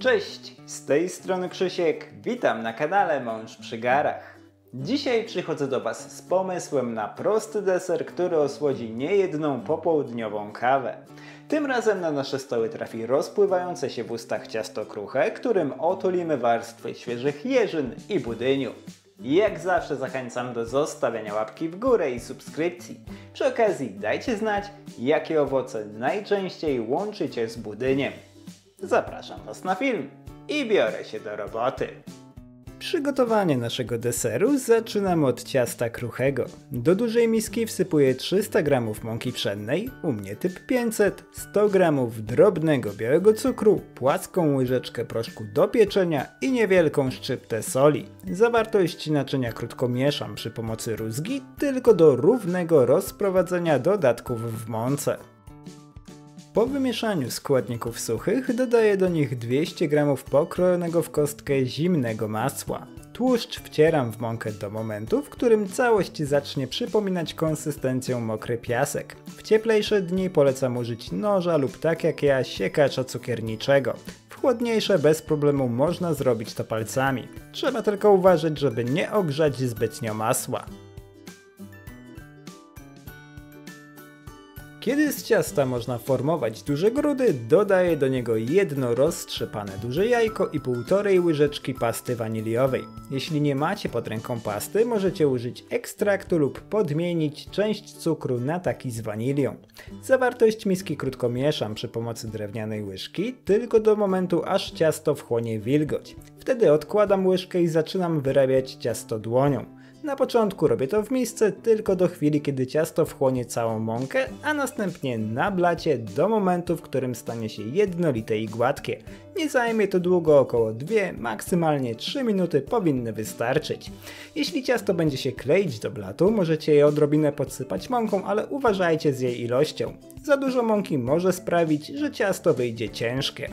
Cześć, z tej strony Krzysiek, witam na kanale Mąż przy garach. Dzisiaj przychodzę do Was z pomysłem na prosty deser, który osłodzi niejedną popołudniową kawę. Tym razem na nasze stoły trafi rozpływające się w ustach ciasto kruche, którym otulimy warstwy świeżych jeżyn i budyniu. Jak zawsze zachęcam do zostawiania łapki w górę i subskrypcji. Przy okazji dajcie znać, jakie owoce najczęściej łączycie z budyniem. Zapraszam Was na film i biorę się do roboty. Przygotowanie naszego deseru zaczynamy od ciasta kruchego. Do dużej miski wsypuję 300 g mąki pszennej, u mnie typ 500, 100 g drobnego białego cukru, płaską łyżeczkę proszku do pieczenia i niewielką szczyptę soli. Zawartość naczynia krótko mieszam przy pomocy rózgi, tylko do równego rozprowadzenia dodatków w mące. Po wymieszaniu składników suchych dodaję do nich 200 g pokrojonego w kostkę zimnego masła. Tłuszcz wcieram w mąkę do momentu, w którym całość zacznie przypominać konsystencją mokry piasek. W cieplejsze dni polecam użyć noża lub tak jak ja siekacza cukierniczego. W chłodniejsze bez problemu można zrobić to palcami. Trzeba tylko uważać, żeby nie ogrzać zbytnio masła. Kiedy z ciasta można formować duże grudy, dodaję do niego jedno roztrzepane duże jajko i 1,5 łyżeczki pasty waniliowej. Jeśli nie macie pod ręką pasty, możecie użyć ekstraktu lub podmienić część cukru na taki z wanilią. Zawartość miski krótko mieszam przy pomocy drewnianej łyżki, tylko do momentu aż ciasto wchłonie wilgoć. Wtedy odkładam łyżkę i zaczynam wyrabiać ciasto dłonią. Na początku robię to w misce tylko do chwili, kiedy ciasto wchłonie całą mąkę, a następnie na blacie do momentu, w którym stanie się jednolite i gładkie. Nie zajmie to długo, około 2, maksymalnie 3 minuty powinny wystarczyć. Jeśli ciasto będzie się kleić do blatu, możecie je odrobinę podsypać mąką, ale uważajcie z jej ilością. Za dużo mąki może sprawić, że ciasto wyjdzie ciężkie.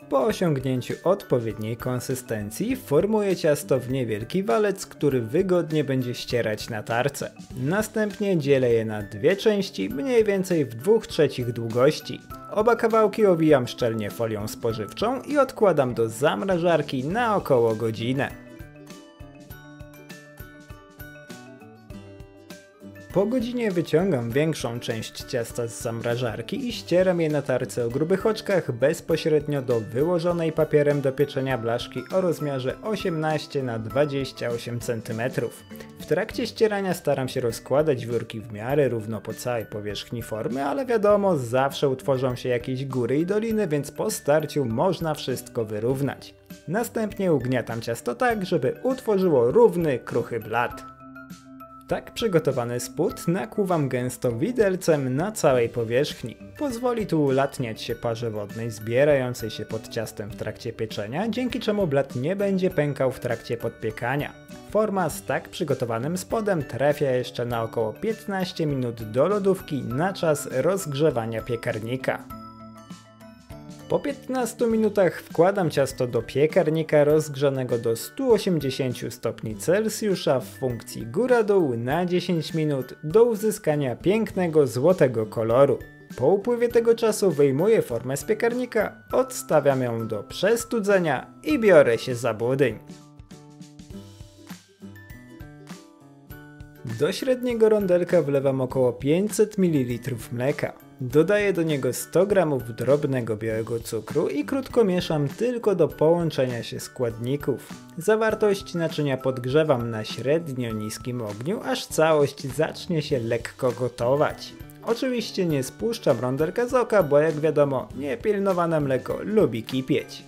Po osiągnięciu odpowiedniej konsystencji formuję ciasto w niewielki walec, który wygodnie będzie ścierać na tarce. Następnie dzielę je na dwie części, mniej więcej w 2/3 długości. Oba kawałki owijam szczelnie folią spożywczą i odkładam do zamrażarki na około godzinę. Po godzinie wyciągam większą część ciasta z zamrażarki i ścieram je na tarce o grubych oczkach bezpośrednio do wyłożonej papierem do pieczenia blaszki o rozmiarze 18 na 28 cm. W trakcie ścierania staram się rozkładać wiórki w miarę równo po całej powierzchni formy, ale wiadomo, zawsze utworzą się jakieś góry i doliny, więc po starciu można wszystko wyrównać. Następnie ugniatam ciasto tak, żeby utworzyło równy, kruchy blat. Tak przygotowany spód nakłuwam gęsto widelcem na całej powierzchni. Pozwoli tu ulatniać się parze wodnej zbierającej się pod ciastem w trakcie pieczenia, dzięki czemu blat nie będzie pękał w trakcie podpiekania. Forma z tak przygotowanym spodem trafia jeszcze na około 15 minut do lodówki na czas rozgrzewania piekarnika. Po 15 minutach wkładam ciasto do piekarnika rozgrzanego do 180 stopni Celsjusza w funkcji góra-dół na 10 minut do uzyskania pięknego złotego koloru. Po upływie tego czasu wyjmuję formę z piekarnika, odstawiam ją do przestudzenia i biorę się za budyń. Do średniego rondelka wlewam około 500 ml mleka. Dodaję do niego 100 g drobnego białego cukru i krótko mieszam tylko do połączenia się składników. Zawartość naczynia podgrzewam na średnio niskim ogniu, aż całość zacznie się lekko gotować. Oczywiście nie spuszczam rondelka z oka, bo jak wiadomo, niepilnowane mleko lubi kipieć.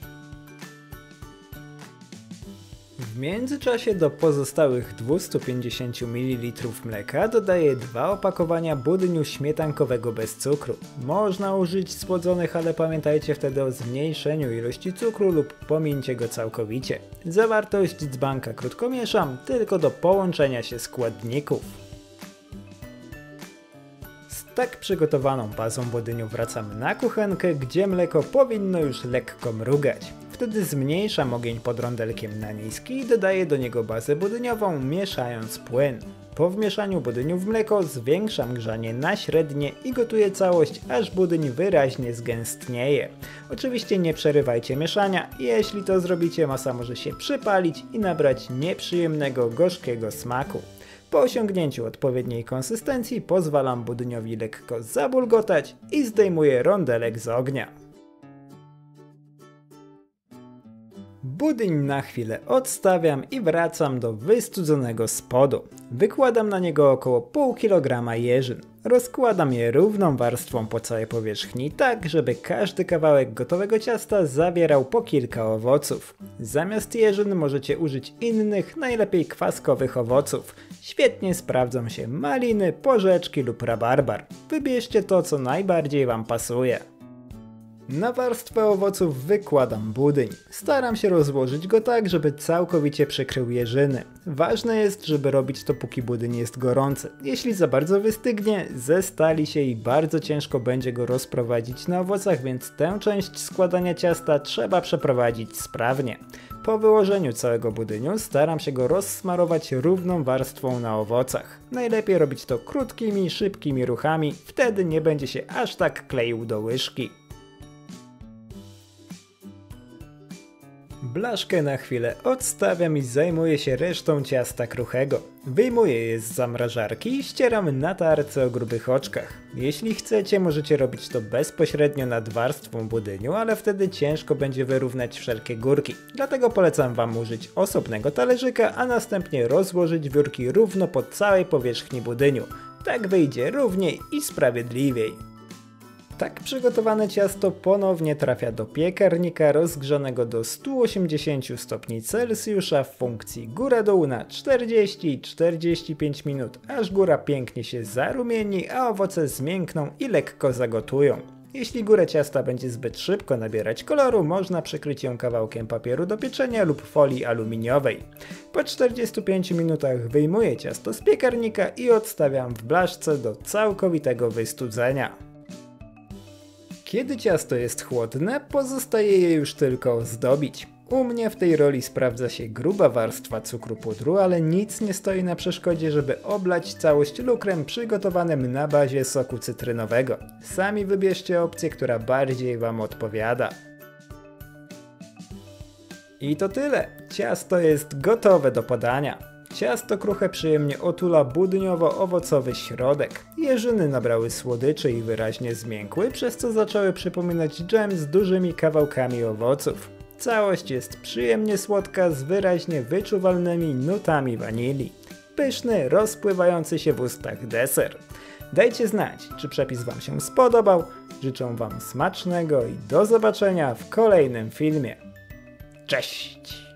W międzyczasie do pozostałych 250 ml mleka dodaję 2 opakowania budyniu śmietankowego bez cukru. Można użyć słodzonych, ale pamiętajcie wtedy o zmniejszeniu ilości cukru lub pomińcie go całkowicie. Zawartość dzbanka krótko mieszam, tylko do połączenia się składników. Z tak przygotowaną bazą budyniu wracamy na kuchenkę, gdzie mleko powinno już lekko mrugać. Wtedy zmniejszam ogień pod rondelkiem na niski i dodaję do niego bazę budyniową, mieszając płyn. Po wmieszaniu budyniu w mleko zwiększam grzanie na średnie i gotuję całość, aż budyń wyraźnie zgęstnieje. Oczywiście nie przerywajcie mieszania, jeśli to zrobicie, masa może się przypalić i nabrać nieprzyjemnego, gorzkiego smaku. Po osiągnięciu odpowiedniej konsystencji pozwalam budyniowi lekko zabulgotać i zdejmuję rondelek z ognia. Budyń na chwilę odstawiam i wracam do wystudzonego spodu. Wykładam na niego około pół kilograma jeżyn. Rozkładam je równą warstwą po całej powierzchni, tak żeby każdy kawałek gotowego ciasta zawierał po kilka owoców. Zamiast jeżyn możecie użyć innych, najlepiej kwaskowych owoców. Świetnie sprawdzą się maliny, porzeczki lub rabarbar. Wybierzcie to, co najbardziej wam pasuje. Na warstwę owoców wykładam budyń. Staram się rozłożyć go tak, żeby całkowicie przykrył jeżyny. Ważne jest, żeby robić to, póki budyń jest gorący. Jeśli za bardzo wystygnie, zestali się i bardzo ciężko będzie go rozprowadzić na owocach, więc tę część składania ciasta trzeba przeprowadzić sprawnie. Po wyłożeniu całego budyniu staram się go rozsmarować równą warstwą na owocach. Najlepiej robić to krótkimi, szybkimi ruchami, wtedy nie będzie się aż tak kleił do łyżki. Blaszkę na chwilę odstawiam i zajmuję się resztą ciasta kruchego. Wyjmuję je z zamrażarki i ścieram na tarce o grubych oczkach. Jeśli chcecie, możecie robić to bezpośrednio nad warstwą budyniu, ale wtedy ciężko będzie wyrównać wszelkie górki. Dlatego polecam wam użyć osobnego talerzyka, a następnie rozłożyć wiórki równo po całej powierzchni budyniu. Tak wyjdzie równiej i sprawiedliwiej. Tak przygotowane ciasto ponownie trafia do piekarnika rozgrzanego do 180 stopni Celsjusza w funkcji góra-dół na 40-45 minut, aż góra pięknie się zarumieni, a owoce zmiękną i lekko zagotują. Jeśli górę ciasta będzie zbyt szybko nabierać koloru, można przykryć ją kawałkiem papieru do pieczenia lub folii aluminiowej. Po 45 minutach wyjmuję ciasto z piekarnika i odstawiam w blaszce do całkowitego wystudzenia. Kiedy ciasto jest chłodne, pozostaje je już tylko ozdobić. U mnie w tej roli sprawdza się gruba warstwa cukru pudru, ale nic nie stoi na przeszkodzie, żeby oblać całość lukrem przygotowanym na bazie soku cytrynowego. Sami wybierzcie opcję, która bardziej wam odpowiada. I to tyle. Ciasto jest gotowe do podania. Ciasto kruche przyjemnie otula budyniowo-owocowy środek. Jeżyny nabrały słodyczy i wyraźnie zmiękły, przez co zaczęły przypominać dżem z dużymi kawałkami owoców. Całość jest przyjemnie słodka z wyraźnie wyczuwalnymi nutami wanilii. Pyszny, rozpływający się w ustach deser. Dajcie znać, czy przepis wam się spodobał. Życzę wam smacznego i do zobaczenia w kolejnym filmie. Cześć!